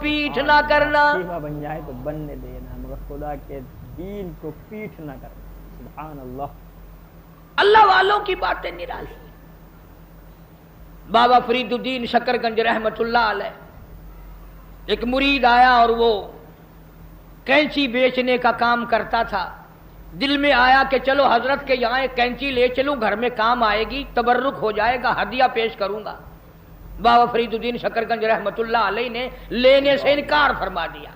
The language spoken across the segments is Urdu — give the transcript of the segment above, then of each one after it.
پیٹھ نہ کرنا. خلیفہ بن جائے تو بننے دینا مگر خدا کے دین کو پیٹھ نہ کرنا. سبحان اللہ. اللہ والوں کی باتیں نرالی. بابا فرید الدین شکرگنج رحمت اللہ علیہ ایک مرید آیا اور وہ کینچی بیچنے کا کام کرتا تھا. دل میں آیا کہ چلو حضرت کے یہاں ایک کینچی لے چلوں, گھر میں کام آئے گی, تبرک ہو جائے گا, ہدیہ پیش کروں گا. بابا فرید الدین شکرگنج رحمت اللہ علیہ نے لینے سے انکار فرما دیا.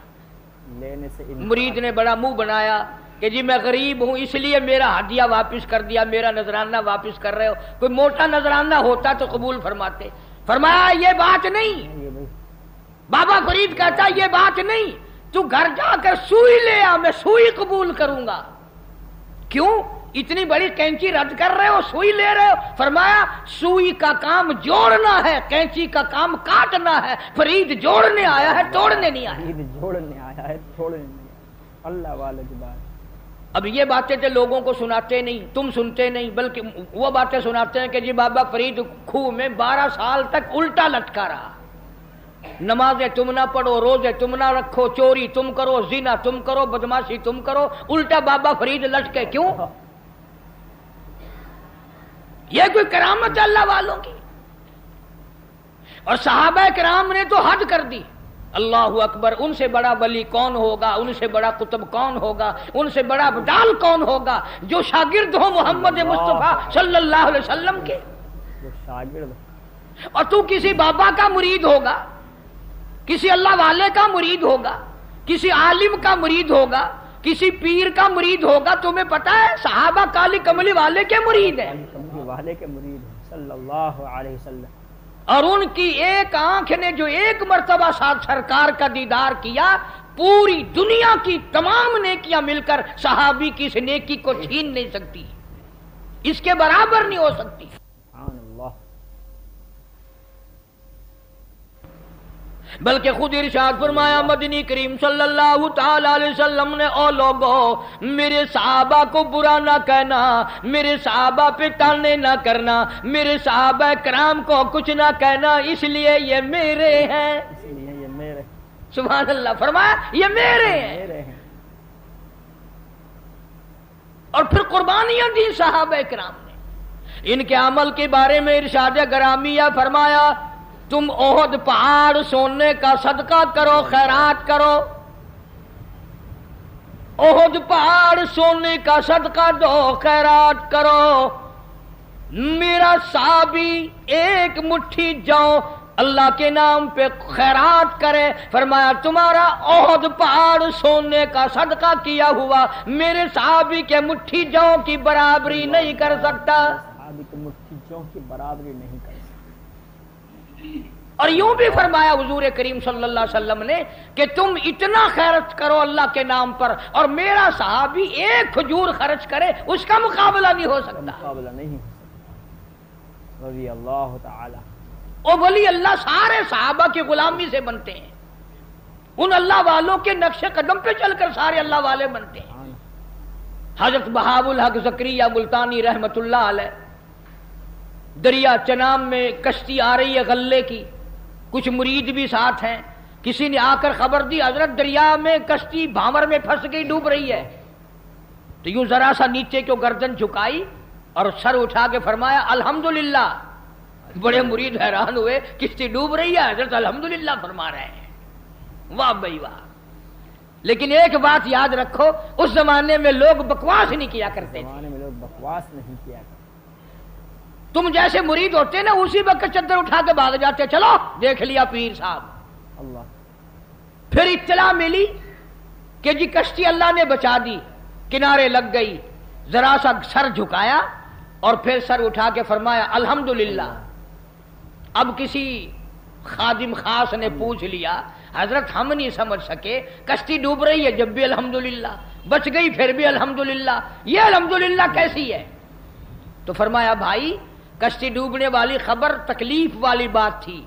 مرید نے بڑا منہ بنایا کہ جی میں غریب ہوں اس لیے میرا ہدیہ واپس کر دیا, میرا نذرانہ واپس کر رہے ہو. کوئی موٹا نذرانہ ہوتا تو قبول فرماتے. فرمایا یہ بات نہیں. بابا فرید کہتا یہ بات نہیں, تو گھر جا کر سوئی لے آ, میں سوئی قبول کروں گا. کیوں اتنی بڑی کینچی رد کر رہے ہو, سوئی لے رہے ہو؟ فرمایا سوئی کا کام جوڑنا ہے, کینچی کا کام کاٹنا ہے. فرید جوڑنے آیا ہے, توڑنے نہیں آیا. فرید جوڑنے آیا ہے, توڑنے نہیں آیا. اللہ والے کی بات. اب یہ باتیں تو لوگوں کو سناتے نہیں, تم سنتے نہیں, بلکہ وہ باتیں سناتے ہیں کہ جی بابا فرید کھوہ میں 12 سال تک الٹا لٹکا رہا. نمازیں تم نہ پڑھو, روزے تم نہ رکھو, چوری تم کرو, زنا تم کرو, بدماشی تم کرو, الٹا بابا فرید لٹکے. کیوں؟ یہ کوئی کرامت ہے اللہ والوں کی؟ اور صحابہ کرام نے تو حد کر دی. اللہ اکبر. ان سے بڑا ولی کون ہوگا, ان سے بڑا قطب کون ہوگا, ان سے بڑا ابدال کون ہوگا جو شاگرد ہو محمد مصطفیٰ صلی اللہ علیہ وسلم کے. اور تو کسی بابا کا مرید ہوگا, کسی اللہ والے کا مرید ہوگا, کسی عالم کا مرید ہوگا, کسی پیر کا مرید ہوگا. تمہیں پتا ہے صحابہ کالی کملی والے کے مرید ہیں, والے کے مرید ہیں صلی اللہ علیہ وسلم. اور ان کی ایک آنکھ نے جو ایک مرتبہ ساتھ سرکار کا دیدار کیا, پوری دنیا کی تمام نیکیاں مل کر صحابی کی اس نیکی کو چھین نہیں سکتی, اس کے برابر نہیں ہو سکتی. بلکہ خود ارشاد فرمایا مدنی کریم صلی اللہ تعالی علیہ وسلم نے, او لوگو میرے صحابہ کو برا نہ کہنا, میرے صحابہ پہ تانے نہ کرنا, میرے صحابہ کرام کو کچھ نہ کہنا, اس لیے یہ میرے ہیں. سبحان اللہ. فرمایا یہ میرے ہیں. اور پھر قربانیاں دی صحابہ کرام نے. ان کے عمل کے بارے میں ارشاد گرامیہ فرمایا تم احد پہاڑ سونے کا صدقہ کرو, خیرات کرو. احد پہاڑ سونے کا صدقہ دو, خیرات کرو. میرا صحابی ایک مٹھی جو اللہ کے نام پہ خیرات کرے, فرمایا تمہارا احد پہاڑ سونے کا صدقہ کیا ہوا میرے صحابی کے مٹھی جو کی برابری نہیں کر سکتا. صحابی کے مٹھی جو کی برابری نہیں کر سکتا. اور یوں بھی فرمایا حضور کریم صلی اللہ علیہ وسلم نے کہ تم اتنا خیرت کرو اللہ کے نام پر, اور میرا صحابی ایک کھجور خرچ کرے اس کا مقابلہ نہیں ہو سکتا. مقابلہ نہیں ہو سکتا. رضی اللہ تعالی. او ولی اللہ سارے صحابہ کی غلامی سے بنتے ہیں, ان اللہ والوں کے نقش قدم پہ چل کر سارے اللہ والے بنتے ہیں. حضرت بہاء الحق زکریا ملتانی رحمت اللہ علیہ, دریا چنام میں کشتی آ رہی ہے غلے کی, کچھ مرید بھی ساتھ ہیں. کسی نے آ کر خبر دی حضرت دریا میں کشتی بھاور میں پھنس گئی, ڈوب رہی ہے. تو یوں ذرا سا نیچے کو گردن جھکائی اور سر اٹھا کے فرمایا الحمدللہ. بڑے مرید حیران ہوئے, کشتی ڈوب رہی ہے, حضرت الحمدللہ فرما رہے ہیں. واہ بھائی واہ. لیکن ایک بات یاد رکھو, اس زمانے میں لوگ بکواس نہیں کیا کرتے تھے. بکواس نہیں کیا کرتے. تم جیسے مرید ہوتے نا اسی وقت چادر اٹھا کے بھاگ جاتے, چلو دیکھ لیا پیر صاحب. اللہ. پھر اطلاع ملی کہ جی کشتی اللہ نے بچا دی, کنارے لگ گئی. ذرا سا سر جھکایا اور پھر سر اٹھا کے فرمایا الحمدللہ. اب کسی خادم خاص نے پوچھ لیا حضرت ہم نہیں سمجھ سکے, کشتی ڈوب رہی ہے جب بھی الحمدللہ, بچ گئی پھر بھی الحمدللہ, یہ الحمدللہ کیسی ہے؟ تو فرمایا بھائی کشتی ڈوبنے والی خبر تکلیف والی بات تھی,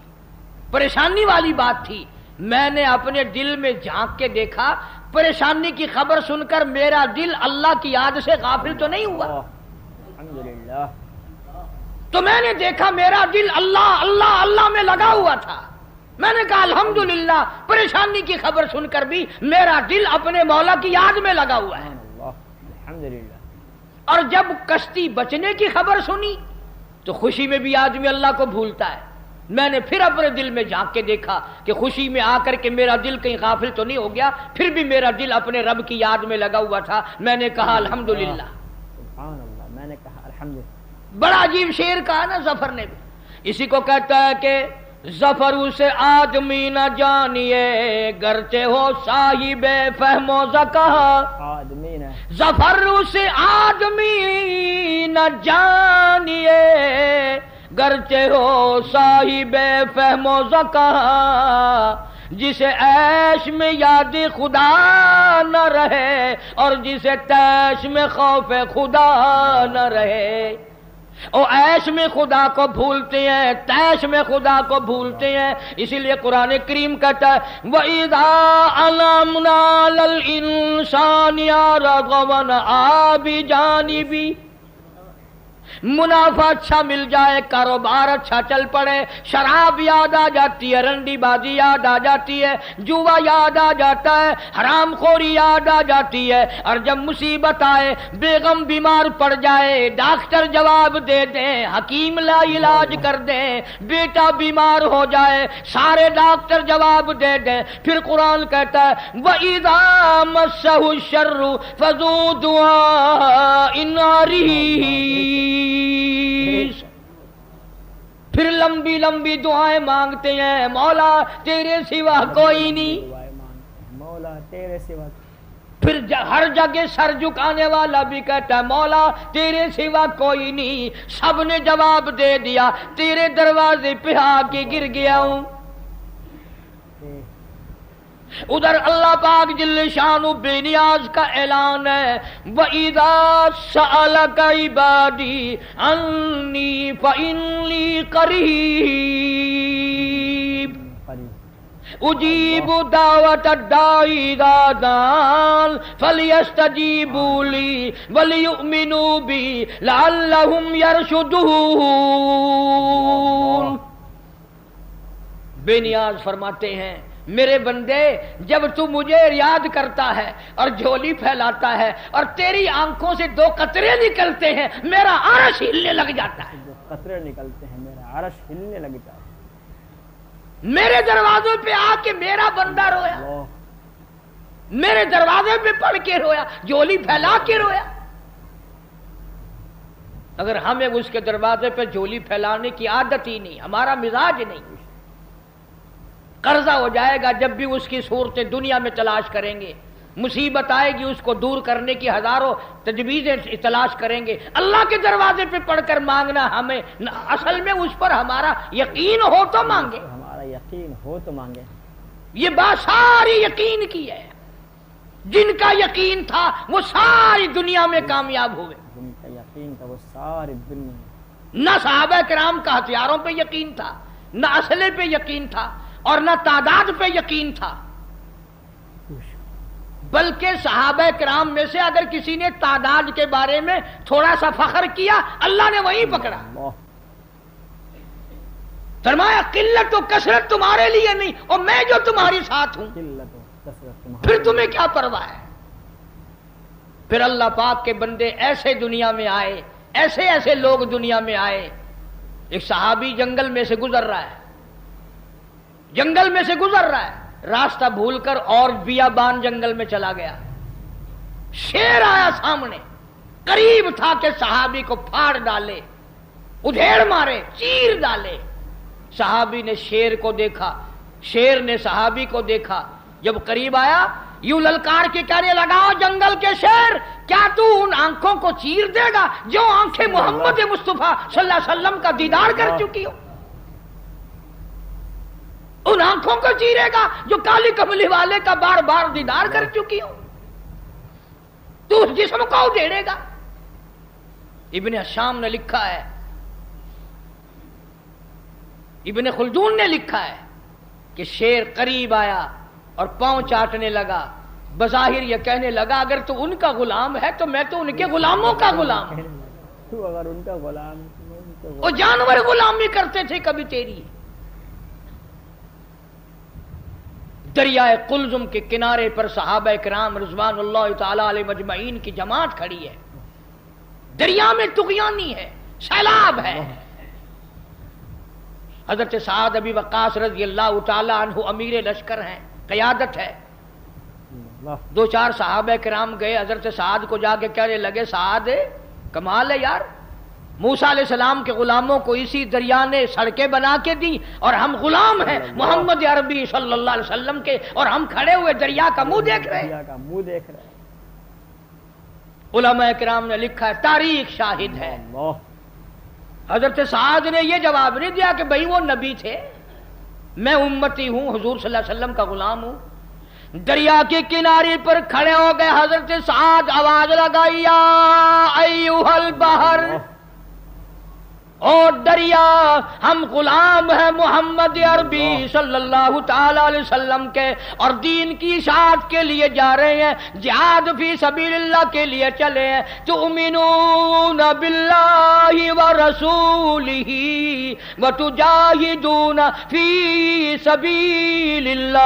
پریشانی والی بات تھی. میں نے اپنے دل میں جھانک کے دیکھا, پریشانی کی خبر سن کر میرا دل اللہ کی یاد سے غافل تو نہیں ہوا. الحمدللہ. تو میں نے دیکھا میرا دل اللہ اللہ اللہ میں لگا ہوا تھا. میں نے کہا الحمدللہ پریشانی کی خبر سن کر بھی میرا دل اپنے مولا کی یاد میں لگا ہوا ہے. الحمدللہ. اور جب کشتی بچنے کی خبر سنی تو خوشی میں بھی آدمی اللہ کو بھولتا ہے. میں نے پھر اپنے دل میں جھانک کے دیکھا کہ خوشی میں آ کر کے میرا دل کہیں غافل تو نہیں ہو گیا، پھر بھی میرا دل اپنے رب کی یاد میں لگا ہوا تھا. میں نے کہا الحمدللہ. سبحان اللہ. میں نے کہا الحمدللہ. بڑا عجیب شعر کہا نا ظفر نے بھی. اسی کو کہتا ہے کہ ظفر اسے آدمی نہ جانیے گرچہ ہو صاحب فہم و ذکا. آدمی نہ ظفر اسے آدمی نہ جانیے گرچہ ہو صاحب فہم و ذکا. جسے عیش میں یاد خدا نہ رہے اور جسے تیش میں خوف خدا نہ رہے. او عیش میں خدا کو بھولتے ہیں، تیش میں خدا کو بھولتے ہیں. اسی لیے قرآن کریم کہتا ہے وَإِذَا عَلَمْنَا لَلْإِنسَانِ رَغَبًا بِجَانِبِهِ. منافع اچھا مل جائے، کاروبار اچھا چل پڑے، شراب یاد آ جاتی ہے، رنڈی بازی یاد آ جاتی ہے، جوا یاد آ جاتا ہے، حرام خوری یاد آ جاتی ہے. اور جب مصیبت آئے، بیگم بیمار پڑ جائے، ڈاکٹر جواب دے دیں، حکیم لا علاج کر دیں، بیٹا بیمار ہو جائے، سارے ڈاکٹر جواب دے دیں، پھر قرآن کہتا ہے وَإِذَا مَسَّهُ الشَّرُّ فَذُو دُعَاءٍ عَرِيضٍ. پھر لمبی لمبی دعائیں مانگتے ہیں، مولا تیرے سوا کوئی نہیں. مولا تیرے سوا. پھر ہر جگہ سر جھکانے والا بھی کہتا ہے مولا تیرے سوا کوئی نہیں. سب نے جواب دے دیا، تیرے دروازے پہ آ کے گر گیا ہوں. ادھر اللہ پاک جل شانہ بے نیاز کا اعلان ہے وَإِذَا سَأَلَكَ عِبَادِي عَنِّي فَإِنِّي قَرِيبٌ أُجِيبُ دَعْوَةَ الدَّاعِ إِذَا دَعَانِ فَلْيَسْتَجِيبُوا لِي وَلْيُؤْمِنُوا بِي لَعَلَّهُمْ يَرْشُدُونَ. بے نیاز فرماتے ہیں میرے بندے جب تو مجھے یاد کرتا ہے اور جھولی پھیلاتا ہے اور تیری آنکھوں سے دو قطرے نکلتے ہیں میرا عرش ہلنے لگ جاتا ہے. جو قطرے نکلتے ہیں میرا عرش ہلنے لگتا ہے. میرے دروازے پہ آ کے میرا بندہ رویا، میرے دروازے پہ پڑھ کے رویا، جھولی پھیلا کے رویا. اگر ہمیں اس کے دروازے پہ جھولی پھیلانے کی عادت ہی نہیں، ہمارا مزاج نہیں، قرضہ ہو جائے گا. جب بھی اس کی صورتیں دنیا میں تلاش کریں گے، مصیبت آئے گی اس کو دور کرنے کی ہزاروں تجویزیں تلاش کریں گے. اللہ کے دروازے پہ پڑھ کر مانگنا ہمیں اصل میں اس پر ہمارا یقین ہو تو مانگے، ہمارا یقین ہو تو مانگے. یہ بات ساری یقین کی ہے. جن کا یقین تھا وہ ساری دنیا میں کامیاب ہوئے. جن کا یقین تھا وہ ساری دنیا میں. نہ صحابہ کرام کا ہتھیاروں پہ یقین تھا، نہ اسلحے پہ یقین تھا اور نہ تعداد پہ یقین تھا. بلکہ صحابہ کرام میں سے اگر کسی نے تعداد کے بارے میں تھوڑا سا فخر کیا اللہ نے وہیں پکڑا. فرمایا قلت و کثرت تمہارے لیے نہیں اور میں جو تمہاری ساتھ ہوں، پھر تمہیں کیا پرواہ ہے. پھر اللہ پاک کے بندے ایسے دنیا میں آئے، ایسے ایسے لوگ دنیا میں آئے. ایک صحابی جنگل میں سے گزر رہا ہے، جنگل میں سے گزر رہا ہے، راستہ بھول کر اور بیابان جنگل میں چلا گیا. شیر آیا سامنے، قریب تھا کہ صحابی کو پھاڑ ڈالے، ادھیڑ مارے، چیر ڈالے. صحابی نے شیر کو دیکھا، شیر نے صحابی کو دیکھا. جب قریب آیا یوں للکار کے کہنے لگا جنگل کے شیر کیا تو ان آنکھوں کو چیر دے گا جو آنکھیں محمد مصطفیٰ صلی اللہ علیہ وسلم کا دیدار کر چکی ہو؟ ان آنکھوں کو چیرے گا جو کالی کملی والے کا بار بار دیدار کر چکی ہو؟ تو اس جسم کو ادھیڑے گا؟ ابن حشام نے لکھا ہے، ابن خلدون نے لکھا ہے کہ شیر قریب آیا اور پاؤں چاٹنے لگا. بظاہر یہ کہنے لگا اگر تو ان کا غلام ہے تو میں تو ان کے غلاموں کا غلام ہوں. تو اگر ان کا غلام، وہ جانور غلامی کرتے تھے کبھی تیری. دریائے قلزم کے کنارے پر صحابہ کرام رضوان اللہ تعالی علیہ مجمعین کی جماعت کھڑی ہے. دریا میں طغیانی ہے، سیلاب ہے. حضرت سعد ابی وقاص رضی اللہ تعالی عنہ امیر لشکر ہیں، قیادت ہے. 2-4 صحابہ کرام گئے حضرت سعد کو جا کے کہنے لگے سعد کمال ہے یار، موسیٰ علیہ السلام کے غلاموں کو اسی دریا نے سڑکیں بنا کے دی اور ہم غلام ہیں محمد عربی صلی اللہ علیہ وسلم کے، اور ہم کھڑے ہوئے دریا کا منہ دیکھ رہے ہیں. علماء کرام نے لکھا ہے، تاریخ شاہد ہے. حضرت سعد نے یہ جواب نہیں دیا کہ بھئی وہ نبی تھے، میں امتی ہوں، حضور صلی اللہ علیہ وسلم کا غلام ہوں. دریا کے کنارے پر کھڑے ہو گئے حضرت سعد، آواز لگائی یا ایھا البحر، او دریا ہم غلام ہیں محمد عربی صلی اللہ تعالی علیہ وسلم کے، اور دین کی اشاعت کے لیے جا رہے ہیں، جہاد فی سبیل اللہ کے لیے چلے ہیں. تؤمنون باللہ ورسولہ وتجاہدون فی سبیل اللہ،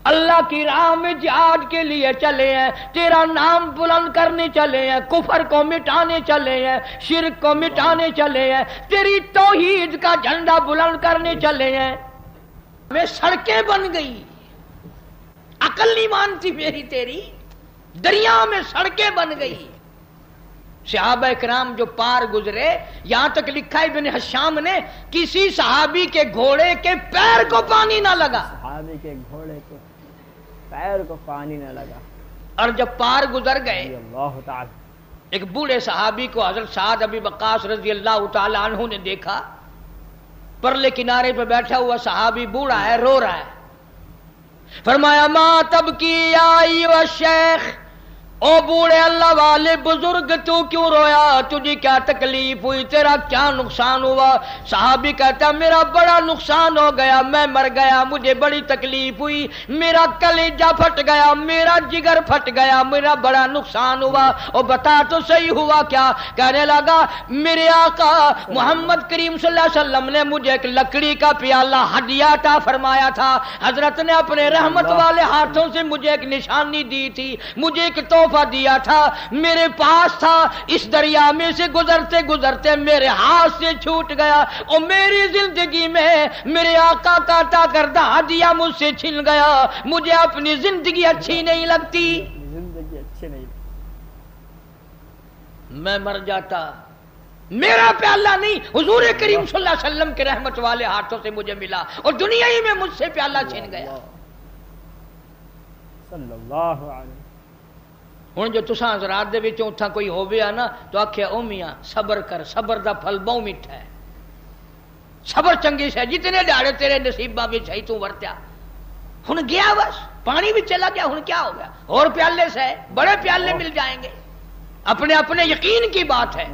اللہ کی راہ میں جہاد کے لیے چلے ہیں، تیرا نام بلند کرنے چلے ہیں، کفر کو مٹانے چلے ہیں، شرک کو مٹانے چلے ہیں، تیری توحید کا جھنڈا بلند کرنے چلے ہیں. میں سڑکیں بن گئی، عقل نہیں مانتی میری تیری، دریا میں سڑکیں بن گئی. صحابہ کرام جو پار گزرے، یہاں تک لکھا ہے ابن حشام نے کسی صحابی کے گھوڑے کے پیر کو پانی نہ لگا، صحابی کے گھوڑے کے پیر کو پانی نہ لگا. اور جب پار گزر گئے اللہ تعالی، ایک بوڑھے صحابی کو حضرت سعد ابی وقاص رضی اللہ تعالی عنہ نے دیکھا، پرلے کنارے پہ بیٹھا ہوا صحابی بوڑھا ہے، رو رہا ہے. فرمایا ما تبکی یا ایھا الشیخ، او بوڑھے اللہ والے بزرگ تو کیوں رویا، تجھے کیا تکلیف ہوئی، تیرا کیا نقصان ہوا؟ صحابی کہتا میرا بڑا نقصان ہو گیا، میں مر گیا، مجھے بڑی تکلیف ہوئی، میرا کلیجہ پھٹ گیا، میرا جگر پھٹ گیا، میرا بڑا نقصان ہوا. اور بتا تو صحیح ہوا کیا؟ کہنے لگا میرے آقا محمد کریم صلی اللہ علیہ وسلم نے مجھے ایک لکڑی کا پیالہ ہدیہ عطا فرمایا تھا، حضرت نے اپنے رحمت والے ہاتھوں سے مجھے ایک نشانی دی تھی، مجھے ایک تحفہ دیا تھا، میرے پاس تھا، اس دریا میں سے گزرتے گزرتے میرے ہاتھ سے چھوٹ گیا، اور میری زندگی میں میرے آقا کا عطا کردہ ہدیہ مجھ سے چھن گیا، مجھے اپنی زندگی اچھی نہیں لگتی، زندگی اچھی نہیں، میں مر جاتا. میرا پیالہ نہیں، حضور کریم صلی اللہ علیہ وسلم کے رحمت والے ہاتھوں سے مجھے ملا، اور دنیا ہی میں مجھ سے پیالہ چھن گیا. صلی اللہ علیہ. ہوں جو تساں حضرات دے وچوں اتھاں کوئی ہوویا نا تو آکھیا او میاں صبر کر، صبر دا پھل بہت میٹھا ہے، صبر چنگی سے جتنے دہاڑے تیرے نصیباں وچ ہے تو ورتیا. ہن گیا بس، پانی بھی چلا گیا، ہن کیا ہو گیا؟ اور پیالے سے بڑے پیالے مل جائیں گے. اپنے اپنے یقین کی بات ہے.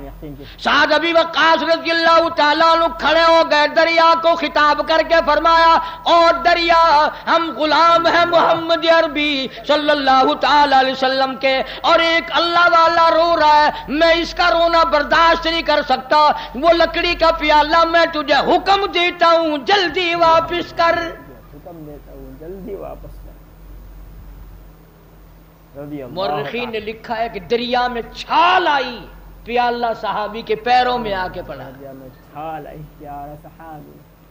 سعد ابی وقاص رضی اللہ تعالیٰ عنہ کھڑے ہو گئے، دریا کو خطاب کر کے فرمایا اور دریا ہم غلام ہیں محمد عربی صلی اللہ تعالیٰ علیہ وسلم کے، اور ایک اللہ والا رو رہا ہے، میں اس کا رونا برداشت نہیں کر سکتا، وہ لکڑی کا پیالہ میں تجھے حکم دیتا ہوں جلدی واپس کر، حکم دیتا ہوں جلدی واپس کر. مورخین نے لکھا ہے کہ دریا میں چھال آئی، پیالہ صحابی کے پیروں میں آ کے پڑا.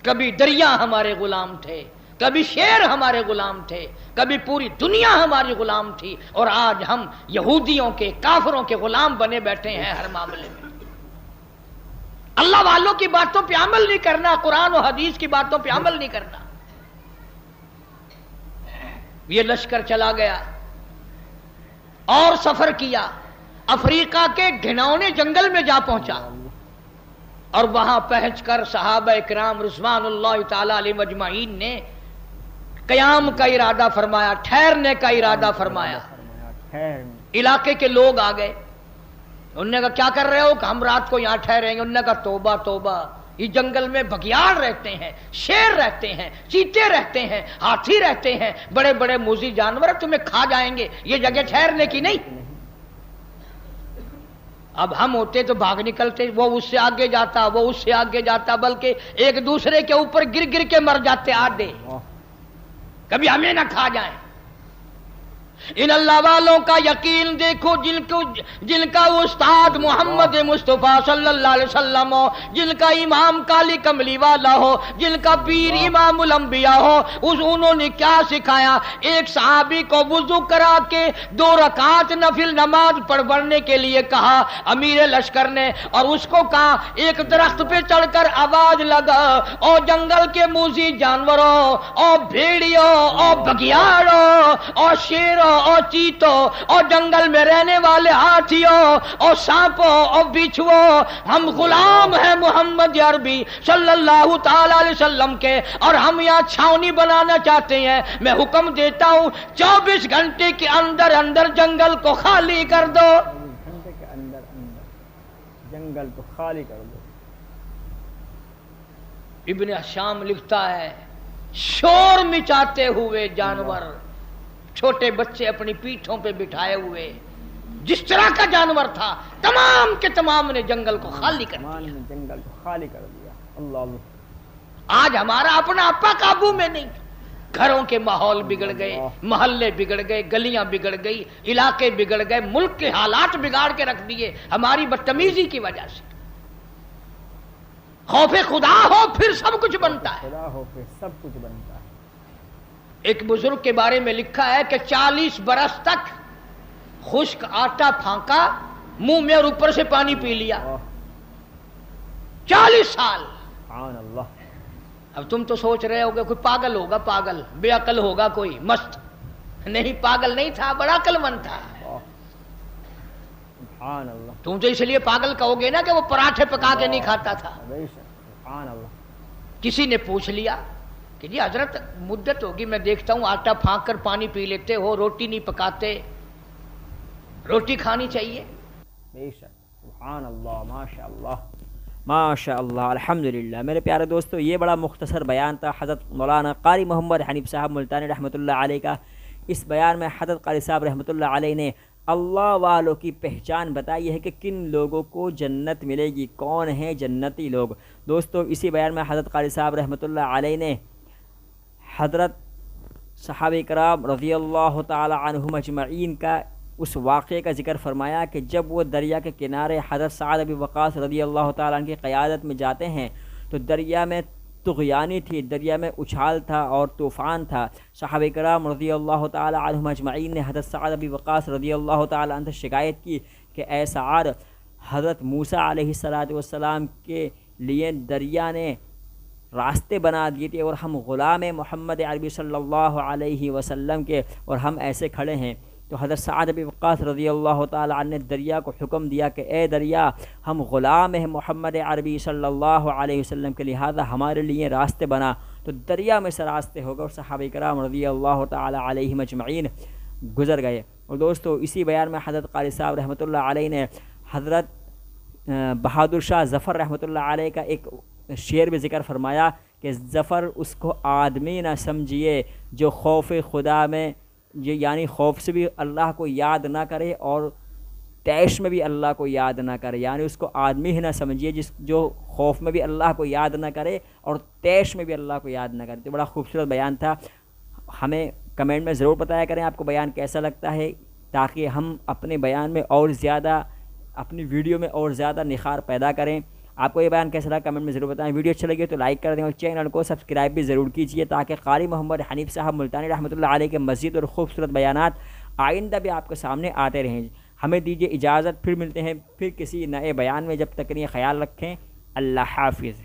کبھی دریا ہمارے غلام تھے، کبھی شیر ہمارے غلام تھے، کبھی پوری دنیا ہماری غلام تھی، اور آج ہم یہودیوں کے، کافروں کے غلام بنے بیٹھے ہیں ہر معاملے میں. اللہ والوں کی باتوں پہ عمل نہیں کرنا، قرآن و حدیث کی باتوں پہ عمل نہیں کرنا. یہ لشکر چلا گیا اور سفر کیا، افریقہ کے گھناؤنے جنگل میں جا پہنچا، اور وہاں پہنچ کر صحابہ اکرام رضوان اللہ تعالی علیہ مجمعین نے قیام کا ارادہ فرمایا، ٹھہرنے کا ارادہ فرمایا. علاقے کے لوگ آ گئے، انہوں نے کہا کیا کر رہے ہو؟ کہ ہم رات کو یہاں ٹھہریں گے. انہوں نے کہا توبہ توبہ، یہ جنگل میں بگیاڑ رہتے ہیں، شیر رہتے ہیں، چیتے رہتے ہیں، ہاتھی رہتے ہیں، بڑے بڑے موذی جانور تمہیں کھا جائیں گے، یہ جگہ ٹھہرنے کی نہیں. اب ہم ہوتے تو بھاگ نکلتے، وہ اس سے آگے جاتا، وہ اس سے آگے جاتا، بلکہ ایک دوسرے کے اوپر گر گر کے مر جاتے آدھے، کبھی ہمیں نہ کھا جائیں۔ ان اللہ والوں کا یقین دیکھو جن کا استاد محمد مصطفیٰ صلی اللہ علیہ وسلم ہو، جن کا امام کالی کملی والا ہو، جن کا پیر امام الانبیاء ہو، انہوں نے کیا سکھایا؟ ایک صحابی کو وضو کرا کے 2 رکعت نفل نماز پڑھنے کے لیے کہا امیر لشکر نے، اور اس کو کہا ایک درخت پہ چڑھ کر آواز لگا، اور جنگل کے موذی جانوروں، اور بھیڑیوں، اور بگیاڑوں، اور شیروں، اور چیتوں، اور جنگل میں رہنے والے ہاتھیوں، اور سانپوں، اور بچھووں، ہم غلام ہیں محمد عربی صلی اللہ تعالی علیہ وسلم کے، اور ہم یہاں چھاونی بنانا چاہتے ہیں۔ میں حکم دیتا ہوں 24 گھنٹے کے اندر اندر جنگل کو خالی کر دو، 24 گھنٹے کے اندر جنگل کو خالی کر دو۔ ابن شام لکھتا ہے شور مچاتے ہوئے جانور، چھوٹے بچے اپنی پیٹھوں پہ بٹھائے ہوئے، جس طرح کا جانور تھا تمام کے تمام نے جنگل کو خالی کر دیا، جنگل کو خالی کر دیا۔ اللہ اللہ۔ آج ہمارا اپنا اپا قابو میں نہیں، گھروں کے ماحول بگڑ گئے، محلے بگڑ گئے، گلیاں بگڑ گئی، علاقے بگڑ گئے، ملک کے حالات بگاڑ کے رکھ دیے ہماری بدتمیزی کی وجہ سے۔ خوف خدا ہو پھر سب کچھ بنتا ہے، خدا ہو پھر سب کچھ بنتا ہے۔ ایک بزرگ کے بارے میں لکھا ہے کہ 40 برس تک خشک آٹا پھانکا منہ میں اور اوپر سے پانی پی لیا، 40 سال۔ سبحان اللہ۔ اب تم تو سوچ رہے ہوگے کوئی پاگل ہوگا، پاگل بے عقل ہوگا کوئی مست، نہیں پاگل نہیں تھا، بڑا عقل مند تھا۔ سبحان اللہ۔ تم تو اس لیے پاگل کہو گے نا کہ وہ پراٹھے پکا کے نہیں کھاتا تھا۔ سبحان اللہ۔ کسی نے پوچھ لیا کہ جی حضرت مدت ہوگی میں دیکھتا ہوں آٹا پھانک کر پانی پی لیتے ہو، روٹی نہیں پکاتے، روٹی کھانی چاہیے۔ بے شک۔ سبحان اللہ، ماشاء اللہ، ماشاء اللہ، الحمدللہ۔ میرے پیارے دوستو، یہ بڑا مختصر بیان تھا حضرت مولانا قاری محمد حنیف صاحب ملتانی رحمۃ اللہ علیہ کا۔ اس بیان میں حضرت قاری صاحب رحمۃ اللہ علیہ نے اللہ والوں کی پہچان بتائی ہے کہ کن لوگوں کو جنت ملے گی، کون ہیں جنتی لوگ۔ دوستو، اسی بیان میں حضرت قاری صاحب رحمۃ اللہ علیہ نے حضرت صحابہ کرام رضی اللہ تعالی عنہم اجمعین کا اس واقعے کا ذکر فرمایا کہ جب وہ دریا کے کنارے حضرت سعد بن وقاص رضی اللہ تعالیٰ عنہ کی قیادت میں جاتے ہیں تو دریا میں طغیانی تھی، دریا میں اچھال تھا اور طوفان تھا۔ صحابہ کرام رضی اللہ تعالی عنہم اجمعین نے حضرت سعد بن وقاص رضی اللہ تعالی عنہ سے شکایت کی کہ اے سعد، حضرت موسیٰ علیہ السلام کے لیے دریا نے راستے بنا دیے تھے اور ہم غلام محمد عربی صلی اللہ علیہ وسلم کے، اور ہم ایسے کھڑے ہیں۔ تو حضرت سعد بن وقاص رضی اللہ تعالی عنہ نے دریا کو حکم دیا کہ اے دریا، ہم غلام ہیں محمد عربی صلی اللہ علیہ وسلم کے، لہذا ہمارے لیے راستے بنا۔ تو دریا میں سے راستے ہو گئے اور صحابہ کرام رضی اللہ تعالی علیہ اجمعین گزر گئے۔ اور دوستو، اسی بیان میں حضرت قاری صاحب رحمۃ اللہ علیہ نے حضرت بہادر شاہ ظفر رحمۃ اللہ علیہ کا ایک شعر بھی ذکر فرمایا کہ ظفر اس کو آدمی نہ سمجھیے جو خوف خدا میں، یعنی خوف سے بھی اللہ کو یاد نہ کرے اور تیش میں بھی اللہ کو یاد نہ کرے، یعنی اس کو آدمی ہی نہ سمجھیے جو خوف میں بھی اللہ کو یاد نہ کرے اور تیش میں بھی اللہ کو یاد نہ کرے۔ تو بڑا خوبصورت بیان تھا۔ ہمیں کمنٹ میں ضرور بتایا کریں آپ کو بیان کیسا لگتا ہے، تاکہ ہم اپنے بیان میں اور زیادہ، اپنی ویڈیو میں اور زیادہ نکھار پیدا کریں۔ آپ کو یہ بیان کیسا لگا کمنٹ میں ضرور بتائیں۔ ویڈیو اچھا لگے تو لائک کر دیں اور چینل کو سبسکرائب بھی ضرور کیجیے تاکہ قاری محمد حنیف صاحب ملتانی رحمۃ اللہ علیہ کے مزید اور خوبصورت بیانات آئندہ بھی آپ کے سامنے آتے رہیں۔ ہمیں دیجیے اجازت، پھر ملتے ہیں پھر کسی نئے بیان میں، جب تک یہ خیال رکھیں، اللہ حافظ۔